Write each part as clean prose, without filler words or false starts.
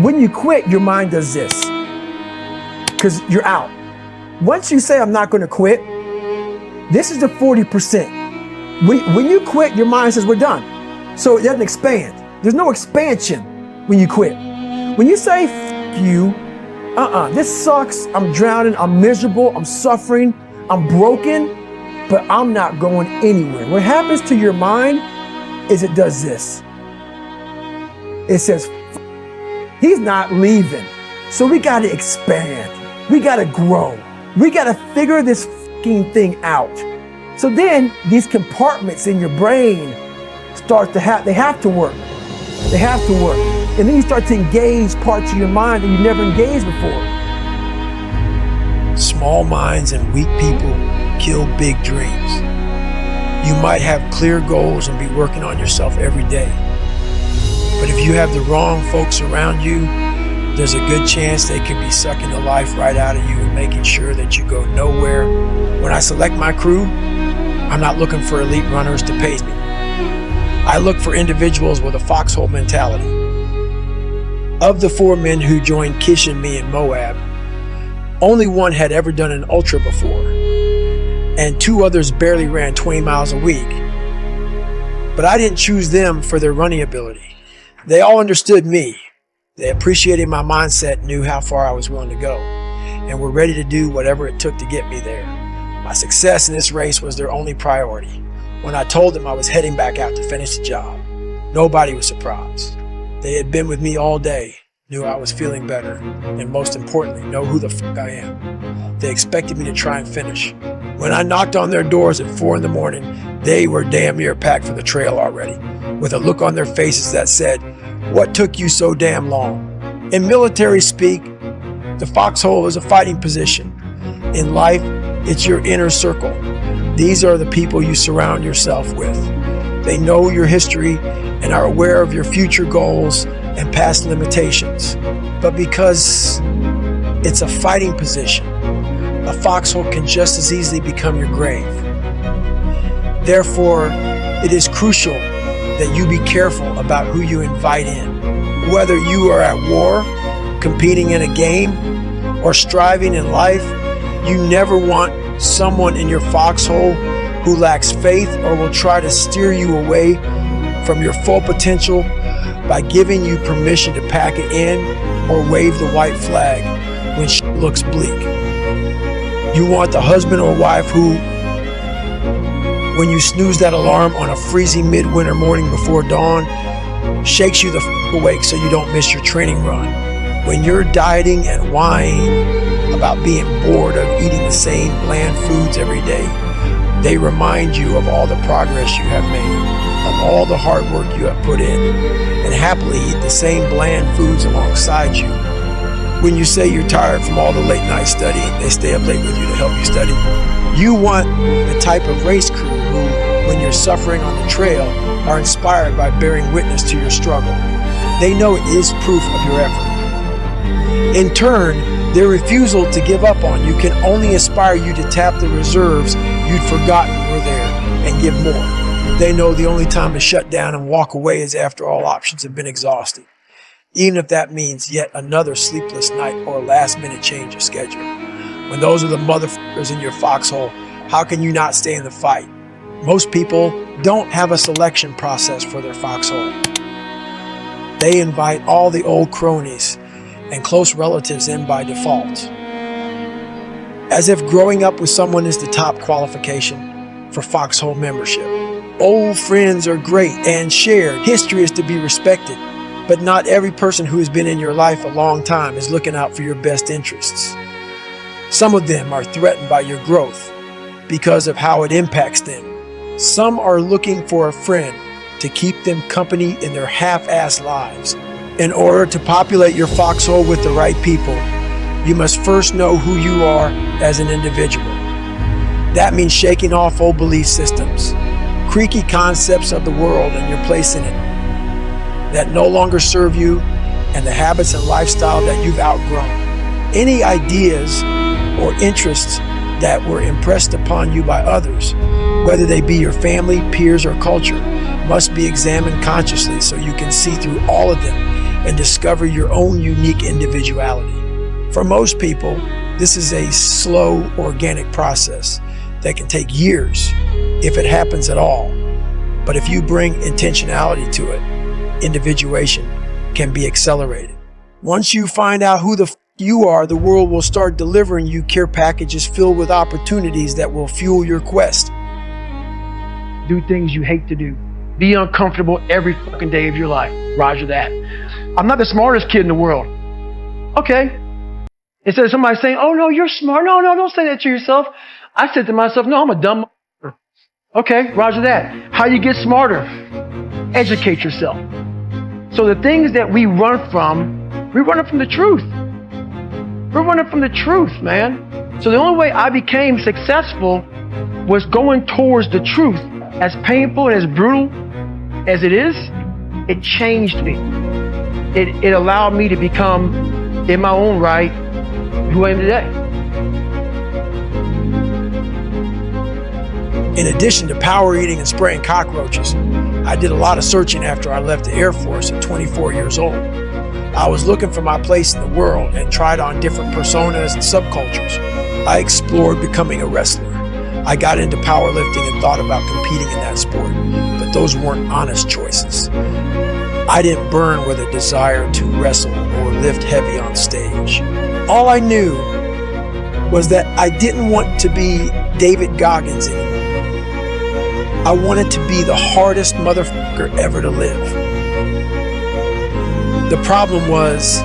When you quit, your mind does this, because you're out. Once you say, I'm not going to quit, this is the 40%. When you quit, your mind says, we're done. So it doesn't expand. There's no expansion when you quit. When you say, F you, this sucks, I'm drowning, I'm miserable, I'm suffering, I'm broken, but I'm not going anywhere. What happens to your mind is it does this. It says, he's not leaving. So we got to expand. We got to grow. We got to figure this fucking thing out. So then these compartments in your brain start to they have to work. They have to work. And then you start to engage parts of your mind that you never engaged before. Small minds and weak people kill big dreams. You might have clear goals and be working on yourself every day. But if you have the wrong folks around you, there's a good chance they could be sucking the life right out of you and making sure that you go nowhere. When I select my crew, I'm not looking for elite runners to pace me. I look for individuals with a foxhole mentality. Of the 4 men who joined Kish and me in Moab, only one had ever done an ultra before, and 2 others barely ran 20 miles a week. But I didn't choose them for their running ability. They all understood me. They appreciated my mindset, knew how far I was willing to go, and were ready to do whatever it took to get me there. My success in this race was their only priority. When I told them I was heading back out to finish the job, nobody was surprised. They had been with me all day, knew I was feeling better, and most importantly, know who the fuck I am. They expected me to try and finish. When I knocked on their doors at 4 a.m, they were damn near packed for the trail already, with a look on their faces that said, "What took you so damn long?" In military speak, the foxhole is a fighting position. In life, it's your inner circle. These are the people you surround yourself with. They know your history and are aware of your future goals and past limitations. But because it's a fighting position, a foxhole can just as easily become your grave. Therefore, it is crucial that you be careful about who you invite in. Whether you are at war, competing in a game, or striving in life, you never want someone in your foxhole who lacks faith or will try to steer you away from your full potential by giving you permission to pack it in or wave the white flag when shit looks bleak. You want the husband or wife who, when you snooze that alarm on a freezing midwinter morning before dawn, shakes you the f awake so you don't miss your training run. When you're dieting and whining about being bored of eating the same bland foods every day, they remind you of all the progress you have made, of all the hard work you have put in, and happily eat the same bland foods alongside you. When you say you're tired from all the late night studying, they stay up late with you to help you study. You want the type of race crew who, when you're suffering on the trail, are inspired by bearing witness to your struggle. They know it is proof of your effort. In turn, their refusal to give up on you can only inspire you to tap the reserves you'd forgotten were there and give more. They know the only time to shut down and walk away is after all options have been exhausted, even if that means yet another sleepless night or a last-minute change of schedule. When those are the motherfuckers in your foxhole, how can you not stay in the fight? Most people don't have a selection process for their foxhole. They invite all the old cronies and close relatives in by default, as if growing up with someone is the top qualification for foxhole membership. Old friends are great and shared. History is to be respected, but not every person who has been in your life a long time is looking out for your best interests. Some of them are threatened by your growth because of how it impacts them. Some are looking for a friend to keep them company in their half-assed lives. In order to populate your foxhole with the right people, you must first know who you are as an individual. That means shaking off old belief systems, creaky concepts of the world and your place in it that no longer serve you, and the habits and lifestyle that you've outgrown. Any ideas or interests that were impressed upon you by others, whether they be your family, peers, or culture, must be examined consciously so you can see through all of them and discover your own unique individuality. For most people, this is a slow, organic process that can take years, if it happens at all. But if you bring intentionality to it, individuation can be accelerated. Once you find out who the you are, the world will start delivering you care packages filled with opportunities that will fuel your quest. Do things you hate to do. Be uncomfortable every fucking day of your life. Roger that. I'm not the smartest kid in the world. Okay. Instead of somebody saying, oh no, you're smart. No, don't say that to yourself. I said to myself, no, I'm a dumb motherfucker. Okay, roger that. How you get smarter? Educate yourself. So the things that we run from the truth. We're running from the truth, man. So the only way I became successful was going towards the truth. As painful and as brutal as it is, it changed me. It allowed me to become, in my own right, who I am today. In addition to power eating and spraying cockroaches, I did a lot of searching after I left the Air Force at 24 years old. I was looking for my place in the world and tried on different personas and subcultures. I explored becoming a wrestler. I got into powerlifting and thought about competing in that sport, but those weren't honest choices. I didn't burn with a desire to wrestle or lift heavy on stage. All I knew was that I didn't want to be David Goggins anymore. I wanted to be the hardest motherfucker ever to live. The problem was,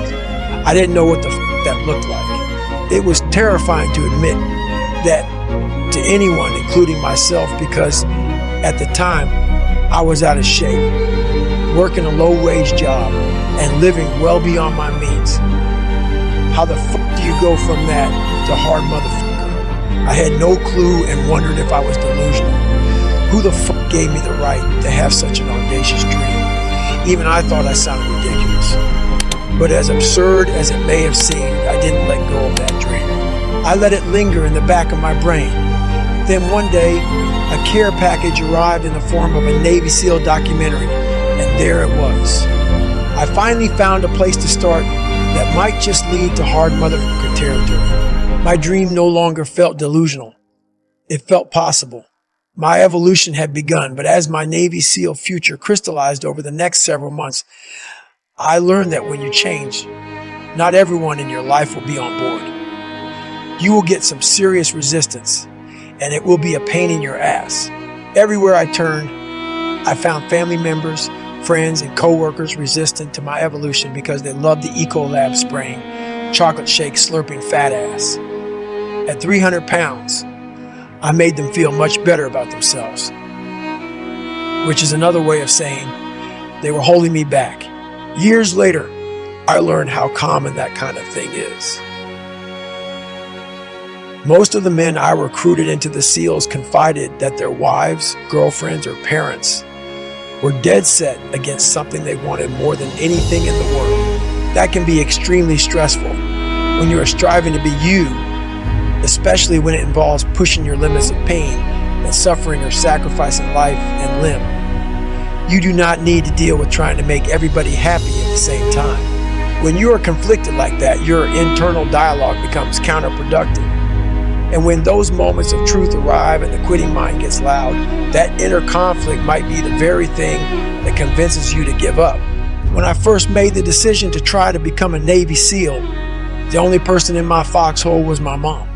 I didn't know what the that looked like. It was terrifying to admit that to anyone, including myself, because at the time, I was out of shape, working a low-wage job and living well beyond my means. How the fuck do you go from that to hard motherfucker? I had no clue and wondered if I was delusional. Who the fuck gave me the right to have such an audacious dream? Even I thought I sounded ridiculous. But as absurd as it may have seemed, I didn't let go of that dream. I let it linger in the back of my brain. Then one day, a care package arrived in the form of a Navy SEAL documentary, and there it was. I finally found a place to start that might just lead to hard motherfucker territory. My dream no longer felt delusional. It felt possible. My evolution had begun, but as my Navy SEAL future crystallized over the next several months, I learned that when you change, not everyone in your life will be on board. You will get some serious resistance, and it will be a pain in your ass. Everywhere I turned, I found family members, friends, and coworkers resistant to my evolution because they loved the Ecolab spraying, chocolate shake slurping fat ass. At 300 pounds, I made them feel much better about themselves, which is another way of saying they were holding me back. Years later, I learned how common that kind of thing is. Most of the men I recruited into the SEALs confided that their wives, girlfriends, or parents were dead set against something they wanted more than anything in the world. That can be extremely stressful when you are striving to be you, especially when it involves pushing your limits of pain and suffering or sacrificing life and limb. You do not need to deal with trying to make everybody happy at the same time. When you are conflicted like that, your internal dialogue becomes counterproductive. And when those moments of truth arrive and the quitting mind gets loud, that inner conflict might be the very thing that convinces you to give up. When I first made the decision to try to become a Navy SEAL, the only person in my foxhole was my mom.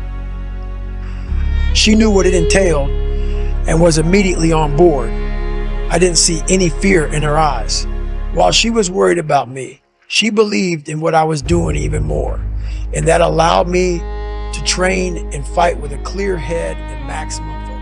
She knew what it entailed and was immediately on board. I didn't see any fear in her eyes. While she was worried about me, she believed in what I was doing even more, and that allowed me to train and fight with a clear head and maximum focus.